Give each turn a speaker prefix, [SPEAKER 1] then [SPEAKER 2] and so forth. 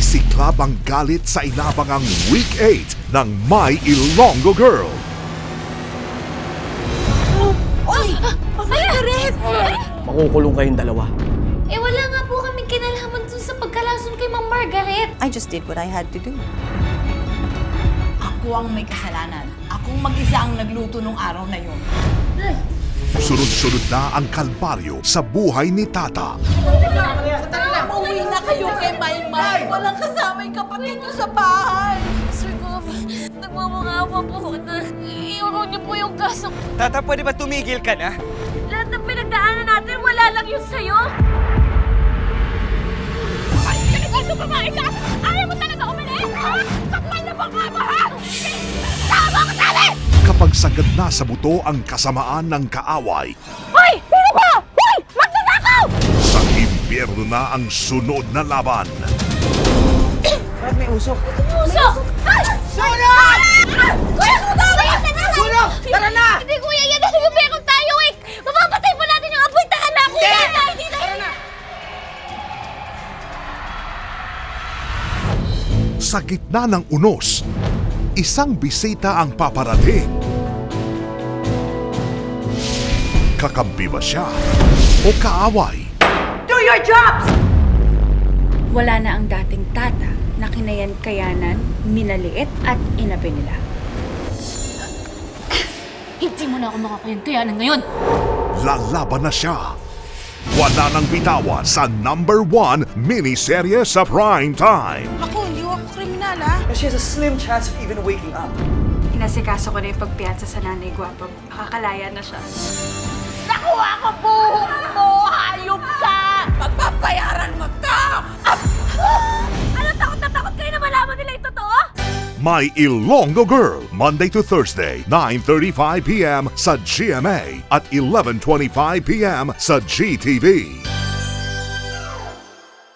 [SPEAKER 1] Isiklab ang galit sa inabangang Week 8 ng My Ilonggo Girl.
[SPEAKER 2] Oy! Margaret!
[SPEAKER 3] Makukulong kayong dalawa.
[SPEAKER 2] Eh wala nga po kaming kinalaman dun sa pagkalason kay Ma'am Margaret.
[SPEAKER 4] I just did what I had to do.
[SPEAKER 5] Ako ang may kasalanan. Akong mag-isa ang nagluto nung araw na yun.
[SPEAKER 1] Sunod-sunod na ang kalbaryo sa buhay ni Tata.
[SPEAKER 5] Umuwi na kayo kay Maymay. Walang kasama yung kapatid niyo sa bahay.
[SPEAKER 2] Sir Gob, nagmamangawa po ako na iuro niyo po yung kaso.
[SPEAKER 6] Tata, pwede ba tumigil ka na?
[SPEAKER 2] Lahat ng pinagdaanan natin, wala lang yun sa'yo. Ay, talagang babae ka! Ayaw mo talaga umalis! Sakmal na baka mo, ha? Tama ko sabi!
[SPEAKER 1] Kapag sagad na sa buto ang kasamaan ng kaaway,
[SPEAKER 2] Hoy! Sino ba? Hoy! Magnanakaw!
[SPEAKER 1] sa impyerno na ang sunod na laban.
[SPEAKER 3] Bakit may usok?
[SPEAKER 2] Puso! Ay!
[SPEAKER 5] Sunod!
[SPEAKER 2] Kuya, kuya!
[SPEAKER 5] Sunod! Tara na!
[SPEAKER 2] Hindi, kuya, yan talaga meron tayo eh! Mapapatay po natin yung apoy! Taka na, kuya! Hindi na!
[SPEAKER 1] Sa gitna ng unos, isang bisita ang paparating. Kakampi ba siya o kaaway?
[SPEAKER 5] Do your jobs!
[SPEAKER 7] Wala na ang dating Tata na kinayan-kayanan, minaliit at inabi nila.
[SPEAKER 2] Hindi mo na ako makakayantayanan ngayon!
[SPEAKER 1] Lalaban na siya. Wala nang bitawan sa #1 miniserye sa prime time.
[SPEAKER 5] Ako, hindi ako kriminal, ha?
[SPEAKER 3] She has a slim chance of even waking up.
[SPEAKER 7] Inasikaso ko na yung pagpiyansa sa nanay Guwapo. Makakalaya na siya.
[SPEAKER 5] Nakuha ko buhok mo! Hayop ka! Pagpapayaran mo to!
[SPEAKER 2] Ano, takot na takot kayo na malaman nila yung totoo?
[SPEAKER 1] My Ilonggo Girl, Monday to Thursday, 9:35 p.m. sa GMA at 11:25 p.m. sa GTV.